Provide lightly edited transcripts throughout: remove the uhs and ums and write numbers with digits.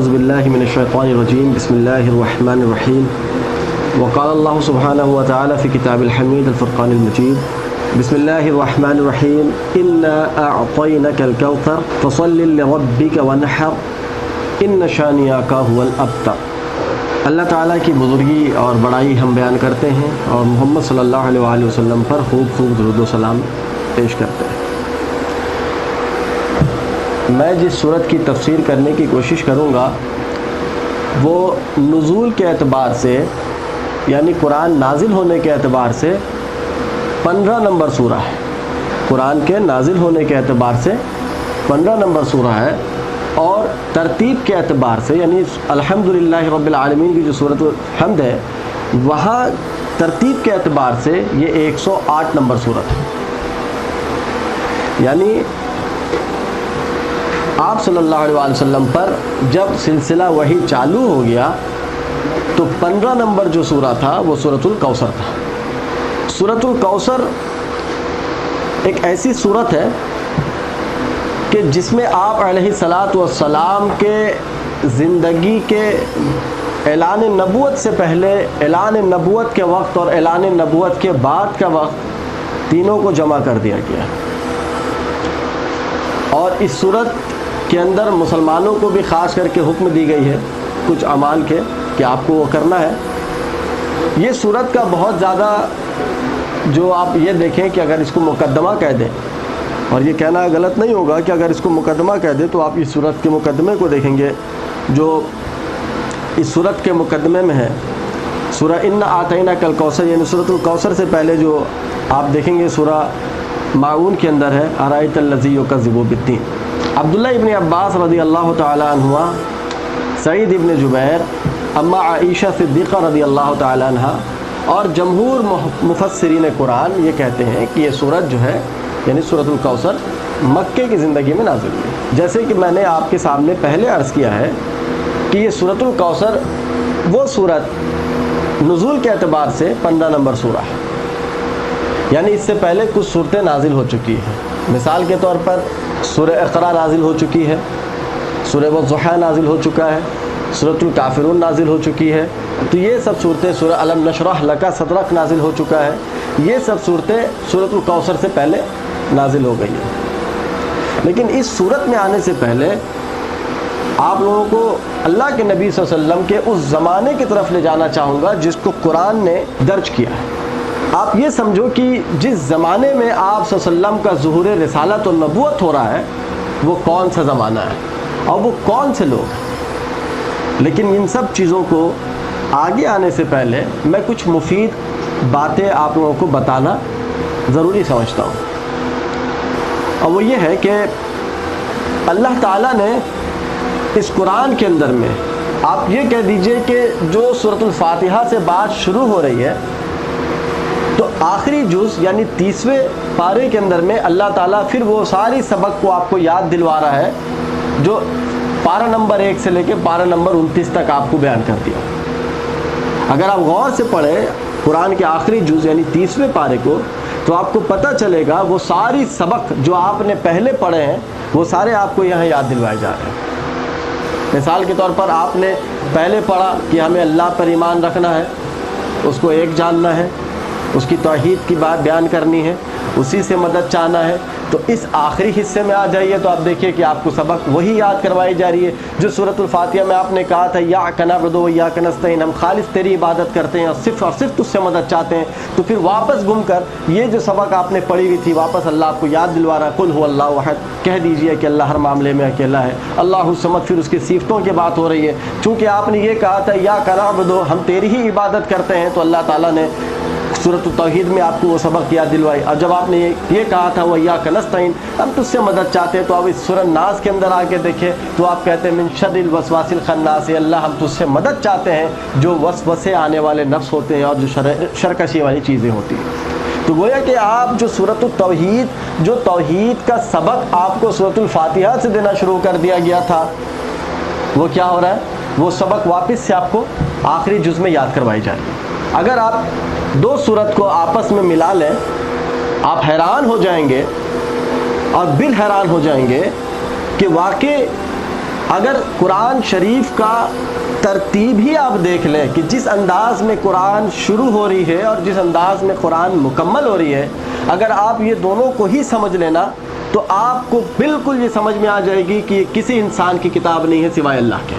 أعوذ بالله من الشيطان الرجيم بسم الله الرحمن الرحيم وقال الله سبحانه وتعالى في كتاب الحميد الفرقان المجيد بسم الله الرحمن الرحيم إنا أعطيناك الكوثر فصل لربك وانحر إن شانئك هو الأبتر۔ اللہ تعالیٰ کی بزرگی اور بڑائی ہم بیان کرتے ہیں اور محمد صلی اللہ علیہ وآلہ وسلم پر خوب درود و سلام پیش کرتے ہیں۔ میں جس صورت کی تفسیر کرنے کی کوشش کروں گا وہ نزول کے اعتبار سے یعنی قرآن نازل ہونے کے اعتبار سے 15 نمبر سورہ ہے۔ قرآن کے نازل ہونے کے اعتبار سے 15 نمبر سورہ ہے، اور ترتیب کے اعتبار سے یعنی الحمدللہ رب العالمین کی جو سورۃ الحمد ہے وہاں ترتیب کے اعتبار سے یہ 108 نمبر سورت ہے۔ یعنی آپ صلی اللہ علیہ وسلم پر جب سلسلہ وحی چالو ہو گیا تو 15 نمبر جو سورہ تھا وہ سورۃ الکوثر تھا۔ سورۃ الکوثر ایک ایسی سورت ہے کہ جس میں آپ علیہ الصلاۃ والسلام کے زندگی کے اعلان نبوت سے پہلے، اعلان نبوت کے وقت اور اعلان نبوت کے بعد کا وقت تینوں کو جمع کر دیا گیا، اور اس صورت کے اندر مسلمانوں کو بھی خاص کر کے حکم دی گئی ہے کچھ اعمال کے کہ آپ کو وہ کرنا ہے۔ یہ صورت کا بہت زیادہ جو آپ یہ دیکھیں کہ اگر اس کو مقدمہ کہہ دیں، اور یہ کہنا غلط نہیں ہوگا کہ اگر اس کو مقدمہ کہہ دیں تو آپ اس صورت کے مقدمے کو دیکھیں گے جو اس صورت کے مقدمے میں ہے، سورہ انا اعطیناک الکوثر، یعنی سورۃ الکوثر سے پہلے جو آپ دیکھیں گے سورہ ماعون کے اندر ہے ارأیت الذی یکذب بالدین۔ عبداللہ ابن عباس رضی اللہ تعالی عنہ، سعید ابن جبیر، اما عائشہ صدیقہ رضی اللہ تعالی عنہ اور جمہور مفسرین قرآن یہ کہتے ہیں کہ یہ سورت جو ہے یعنی سورۃ الکوثر مکے کی زندگی میں نازل ہوئی۔ جیسے کہ میں نے آپ کے سامنے پہلے عرض کیا ہے کہ یہ سورۃ الکوثر وہ سورت نزول کے اعتبار سے 15 نمبر سورہ ہے، یعنی اس سے پہلے کچھ صورتیں نازل ہو چکی ہیں۔ مثال کے طور پر سورہ اقرا نازل ہو چکی ہے، سورہ والضحیٰ نازل ہو چکا ہے، سورۃ الکافرون نازل ہو چکی ہے، تو یہ سب صورتیں، سورہ الم نشرح لک صدرک نازل ہو چکا ہے، یہ سب صورتیں سورۃ الکوثر سے پہلے نازل ہو گئی ہے۔ لیکن اس صورت میں آنے سے پہلے آپ لوگوں کو اللہ کے نبی صلی اللہ علیہ وسلم کے اس زمانے کی طرف لے جانا چاہوں گا جس کو قرآن نے درج کیا ہے۔ آپ یہ سمجھو کہ جس زمانے میں آپ صلی اللہ علیہ وسلم کا ظہور رسالت و نبوت ہو رہا ہے وہ کون سا زمانہ ہے اور وہ کون سے لوگ ہیں۔ لیکن ان سب چیزوں کو آگے آنے سے پہلے میں کچھ مفید باتیں آپ لوگوں کو بتانا ضروری سمجھتا ہوں، اور وہ یہ ہے کہ اللہ تعالیٰ نے اس قرآن کے اندر میں آپ یہ کہہ دیجئے کہ جو سورۃ الفاتحہ سے بات شروع ہو رہی ہے تو آخری جز یعنی 30ویں پارے کے اندر میں اللہ تعالیٰ پھر وہ ساری سبق کو آپ کو یاد دلوا رہا ہے جو پارہ نمبر 1 سے لے کے پارہ نمبر 29 تک آپ کو بیان کر دیا۔ اگر آپ غور سے پڑھیں قرآن کے آخری جز یعنی 30ویں پارے کو تو آپ کو پتہ چلے گا وہ ساری سبق جو آپ نے پہلے پڑھے ہیں وہ سارے آپ کو یہاں یاد دلوائے جا رہے ہیں۔ مثال کے طور پر آپ نے پہلے پڑھا کہ ہمیں اللہ پر ایمان رکھنا ہے، اس کو ایک جاننا ہے، اس کی توحید کی بات بیان کرنی ہے، اسی سے مدد چاہنا ہے، تو اس آخری حصے میں آ جائیے تو آپ دیکھیے کہ آپ کو سبق وہی یاد کروائی جا رہی ہے جو سورۃ الفاتحہ میں آپ نے کہا تھا ایاک نعبد و ایاک نستعین، ہم خالص تیری عبادت کرتے ہیں اور صرف تجھ سے مدد چاہتے ہیں۔ تو پھر واپس گھوم کر یہ جو سبق آپ نے پڑھی ہوئی تھی واپس اللہ آپ کو یاد دلوا رہا ہے، قل هو اللہ احد، کہہ دیجئے کہ اللہ ہر معاملے میں اکیلا ہے، اللہ الصمد، پھر اس کی صفتوں کی بات ہو رہی ہے۔ چونکہ آپ نے یہ کہا تھا ایاک نعبد، ہم تیری ہی عبادت کرتے ہیں، تو اللہ تعالیٰ نے سورۃ التوحید میں آپ کو وہ سبق یاد دلوائی، اور جب آپ نے یہ کہا تھا وہ ایاک نستعین، ہم تجھ سے مدد چاہتے ہیں، تو آپ اس سورۃ ناس کے اندر آ کے دیکھیں تو آپ کہتے ہیں من شر الوسواس الخناس، اللہ ہم تجھ سے مدد چاہتے ہیں جو وسوسے آنے والے نفس ہوتے ہیں اور جو شرکشی والی چیزیں ہوتی ہیں۔ تو گویا کہ آپ جو سورۃ التوحید، جو توحید کا سبق آپ کو سورۃ الفاتحہ سے دینا شروع کر دیا گیا تھا، وہ کیا ہو رہا ہے، وہ سبق واپس سے آپ کو آخری جز میں یاد کروائی جائے گی۔ اگر آپ دو سورت کو آپس میں ملا لیں آپ حیران ہو جائیں گے اور بال حیران ہو جائیں گے کہ واقع اگر قرآن شریف کا ترتیب ہی آپ دیکھ لیں کہ جس انداز میں قرآن شروع ہو رہی ہے اور جس انداز میں قرآن مکمل ہو رہی ہے، اگر آپ یہ دونوں کو ہی سمجھ لینا تو آپ کو بالکل یہ سمجھ میں آ جائے گی کہ یہ کسی انسان کی کتاب نہیں ہے سوائے اللہ کے۔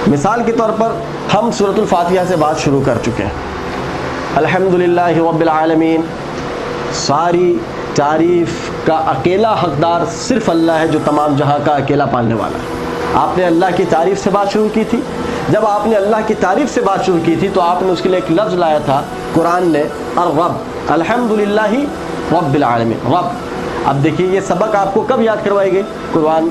مثال کے طور پر ہم سورۃ الفاتحہ سے بات شروع کر چکے ہیں۔ الحمدللہ رب العالمین، ساری تعریف کا اکیلا حقدار صرف اللہ ہے جو تمام جہاں کا اکیلا پالنے والا ہے۔ آپ نے اللہ کی تعریف سے بات شروع کی تھی۔ جب آپ نے اللہ کی تعریف سے بات شروع کی تھی تو آپ نے اس کے لیے ایک لفظ لایا تھا قرآن نے، الرب، الحمدللہ رب العالمین، رب۔ اب دیکھیے یہ سبق آپ کو کب یاد کروائے گی؟ قرآن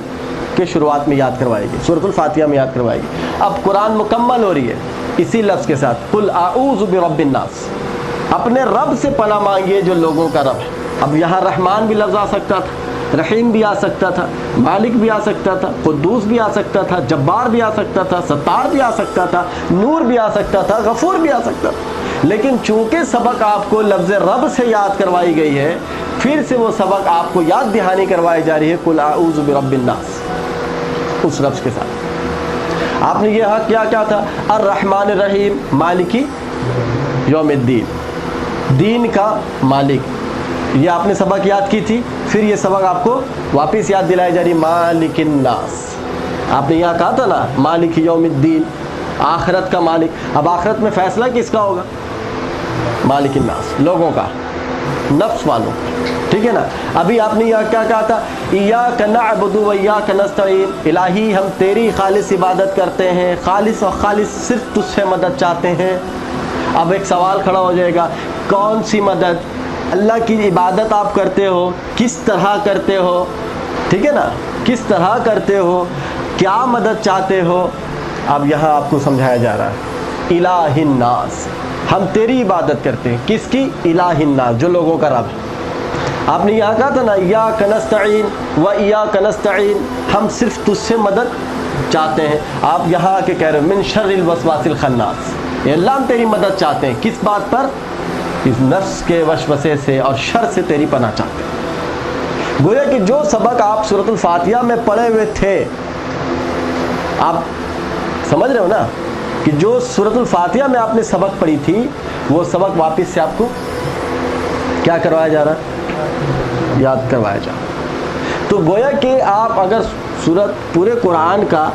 کے شروعات میں یاد کروائے گی، سورۃ الفاتحہ میں یاد کروائے گی۔ اب قرآن مکمل ہو رہی ہے اسی لفظ کے ساتھ، قل اعوذ برب الناس، اپنے رب سے پناہ مانگیے جو لوگوں کا رب ہے۔ اب یہاں رحمان بھی لفظ آ سکتا تھا، رحیم بھی آ سکتا تھا، مالک بھی آ سکتا تھا، قدوس بھی آ سکتا تھا، جبار بھی آ سکتا تھا، ستار بھی آ سکتا تھا، نور بھی آ سکتا تھا، غفور بھی آ سکتا تھا۔ لیکن چونکہ سبق آپ کو لفظ رب سے یاد کروائی گئی ہے، پھر سے وہ سبق آپ کو یاد دہانی کروائی جا رہی ہے، قل اعوذ برب الناس، اس لفظ کے ساتھ۔ آپ نے یہ حق کیا تھا؟ الرحمن الرحیم، مالکی یوم الدین، دین کا مالک، یہ آپ نے سبق یاد کی تھی۔ پھر یہ سبق آپ کو واپس یاد دلائی جا رہی، مالک الناس۔ آپ نے یہاں کہا تھا نا مالک یوم الدین، آخرت کا مالک۔ اب آخرت میں فیصلہ کس کا ہوگا؟ مالک الناس، لوگوں کا، نفس والوں، ٹھیک ہے نا۔ ابھی آپ نے یہاں کیا کہا تھا؟ ایاک نعبد و ایاک نستعین، الہی ہم تیری خالص عبادت کرتے ہیں، خالص اور خالص صرف تجھ سے مدد چاہتے ہیں۔ اب ایک سوال کھڑا ہو جائے گا، کون سی مدد؟ اللہ کی عبادت آپ کرتے ہو، کس طرح کرتے ہو؟ ٹھیک ہے نا، کس طرح کرتے ہو، کیا مدد چاہتے ہو؟ اب یہاں آپ کو سمجھایا جا رہا ہے، الہ الناس، ہم تیری عبادت کرتے ہیں، کس کی؟ الہ الناس، جو لوگوں کا رب ہے۔ آپ نے یہاں کہا تھا نا ایاک نستعین و ایاک نستعین، ہم صرف تجھ سے مدد چاہتے ہیں۔ آپ یہاں آ کے کہہ رہے ہو من شر الوسواس الخناس، اے اللہ ہم تیری مدد چاہتے ہیں، کس بات پر؟ اس نفس کے وسوسے سے اور شر سے تیری پناہ چاہتے ہیں۔ گویا کہ جو سبق آپ سورۃ الفاتحہ میں پڑھے ہوئے تھے، آپ سمجھ رہے ہو نا کہ جو سورۃ الفاتحہ میں آپ نے سبق پڑھی تھی، وہ سبق واپس سے آپ کو کیا کروایا جا رہا ہے؟ یاد کروایا جا رہا ہے۔ تو گویا کہ آپ اگر سورت پورے قرآن کا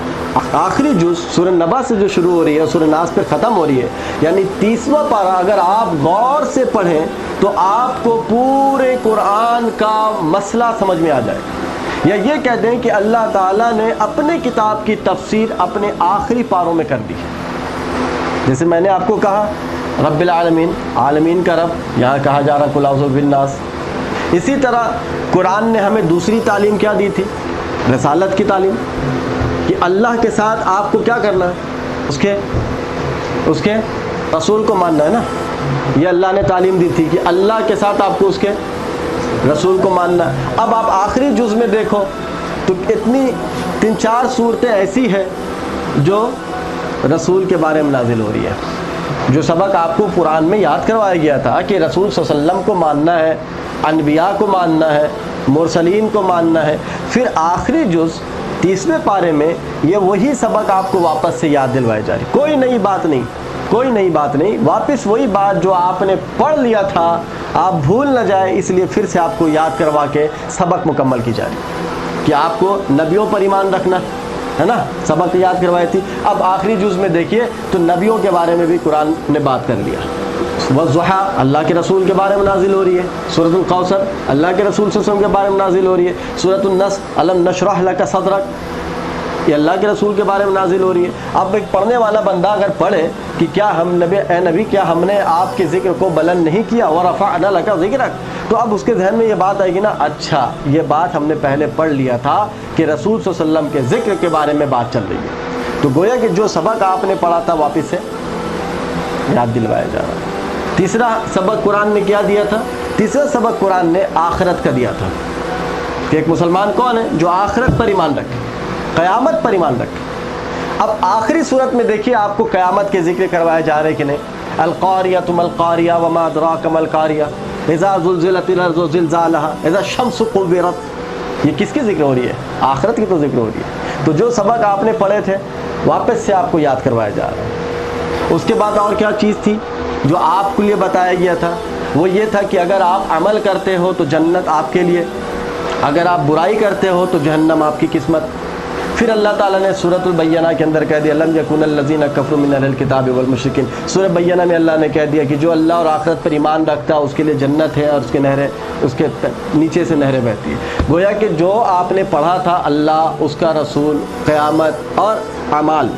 آخری جز سورہ نبا سے جو شروع ہو رہی ہے سورہ ناس پہ ختم ہو رہی ہے، یعنی 30واں پارہ اگر آپ غور سے پڑھیں تو آپ کو پورے قرآن کا مسئلہ سمجھ میں آ جائے گا۔ یا یہ کہہ دیں کہ اللہ تعالیٰ نے اپنے کتاب کی تفسیر اپنے آخری پاروں میں کر دی ہے۔ جیسے میں نے آپ کو کہا رب العالمین، عالمین کا رب، یہاں کہا جا رہا قل اعوذ بالناس۔ اسی طرح قرآن نے ہمیں دوسری تعلیم کیا دی تھی؟ رسالت کی تعلیم، کہ اللہ کے ساتھ آپ کو کیا کرنا ہے؟ اس کے رسول کو ماننا ہے نا۔ یہ اللہ نے تعلیم دی تھی کہ اللہ کے ساتھ آپ کو اس کے رسول کو ماننا ہے۔ اب آپ آخری جز میں دیکھو تو اتنی 3-4 صورتیں ایسی ہیں جو رسول کے بارے میں نازل ہو رہی ہے۔ جو سبق آپ کو قرآن میں یاد کروایا گیا تھا کہ رسول صلی اللہ علیہ وسلم کو ماننا ہے، انبیاء کو ماننا ہے، مرسلین کو ماننا ہے، پھر آخری جز 30ویں پارے میں یہ وہی سبق آپ کو واپس سے یاد دلوائے جا رہی، کوئی نئی بات نہیں، کوئی نئی بات نہیں، واپس وہی بات جو آپ نے پڑھ لیا تھا آپ بھول نہ جائے، اس لیے پھر سے آپ کو یاد کروا کے سبق مکمل کی جا رہی کہ آپ کو نبیوں پر ایمان رکھنا ہے نا، سبق یاد کروائے تھی۔ اب آخری جز میں دیکھیے تو نبیوں کے بارے میں بھی قرآن نے بات کر لیا۔ والضحیٰ اللہ کے رسول کے بارے میں نازل ہو رہی ہے، سورۃ الکوثر اللہ کے رسول صلی اللہ علیہ وسلم کے بارے میں نازل ہو رہی ہے، سورۃ النصر الم نشرح لک صدرک یہ اللہ کے رسول کے بارے میں نازل ہو رہی ہے۔ اب ایک پڑھنے والا بندہ اگر پڑھے کہ کیا ہم اے نبی کیا ہم نے آپ کے ذکر کو بلند نہیں کیا، ورفعنا لک ذکرک، تو اب اس کے ذہن میں یہ بات آئے گی نا، اچھا یہ بات ہم نے پہلے پڑھ لیا تھا کہ رسول صلی اللہ علیہ وسلم کے ذکر کے بارے میں بات چل رہی ہے۔ تو گویا کہ جو سبق آپ نے پڑھا تھا واپس سے یاد دلوایا جا رہا ہے۔ تیسرا سبق قرآن نے کیا دیا تھا؟ تیسرا سبق قرآن نے آخرت کا دیا تھا کہ ایک مسلمان کون ہے جو آخرت پر ایمان رکھے، قیامت پر ایمان رکھے۔ اب آخری صورت میں دیکھیے آپ کو قیامت کے ذکر کروائے جا رہے کہ نہیں، القاریۃ ما القاریہ وما ادراک ما القاریہ اذا زلزلت الارض زلزالها اذا الشمس کورت، یہ کس کی ذکر ہو رہی ہے؟ آخرت کی تو ذکر ہو رہی ہے. تو جو سبق آپ نے پڑھے تھے واپس سے آپ کو یاد کروایا جا رہا ہے. اس کے بعد اور کیا چیز تھی جو آپ کے لیے بتایا گیا تھا؟ وہ یہ تھا کہ اگر آپ عمل کرتے ہو تو جنت آپ کے لیے، اگر آپ برائی کرتے ہو تو جہنم آپ کی قسمت. پھر اللہ تعالیٰ نے سورۃ البینہ کے اندر کہہ دیا لم یکن الذین کفروا من اہل الکتاب والمشرکین. سورہ بینہ میں اللہ نے کہہ دیا کہ جو اللہ اور آخرت پر ایمان رکھتا ہے اس کے لیے جنت ہے اور اس کے نہریں، اس کے نیچے سے نہریں بہتی ہیں. گویا کہ جو آپ نے پڑھا تھا اللہ، اس کا رسول، قیامت اور اعمال،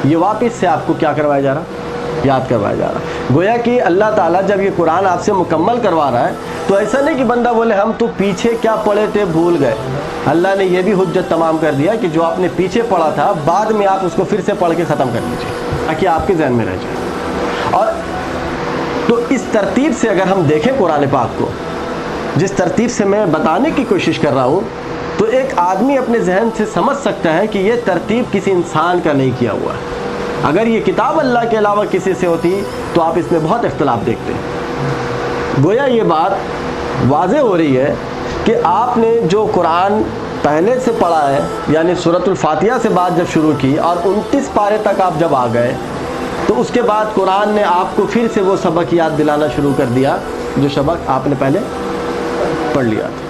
یہ واپس سے آپ کو کیا کروایا جا رہا؟ یاد کروایا جا رہا. گویا کہ اللہ تعالیٰ جب یہ قرآن آپ سے مکمل کروا رہا ہے تو ایسا نہیں کہ بندہ بولے ہم تو پیچھے کیا پڑھے تھے بھول گئے. اللہ نے یہ بھی حجت تمام کر دیا کہ جو آپ نے پیچھے پڑھا تھا بعد میں آپ اس کو پھر سے پڑھ کے ختم کر لیجیے تاکہ آپ کے ذہن میں رہ جائے. اور تو اس ترتیب سے اگر ہم دیکھیں قرآن پاک کو، جس ترتیب سے میں بتانے کی کوشش کر رہا ہوں، تو ایک آدمی اپنے ذہن سے سمجھ سکتا ہے کہ یہ ترتیب کسی انسان کا نہیں کیا ہوا ہے. اگر یہ کتاب اللہ کے علاوہ کسی سے ہوتی تو آپ اس میں بہت اختلاف دیکھتے. گویا یہ بات واضح ہو رہی ہے کہ آپ نے جو قرآن پہلے سے پڑھا ہے، یعنی سورۃ الفاتحہ سے بات جب شروع کی اور 29 پارے تک آپ جب آ گئے تو اس کے بعد قرآن نے آپ کو پھر سے وہ سبق یاد دلانا شروع کر دیا جو سبق آپ نے پہلے پڑھ لیا تھا.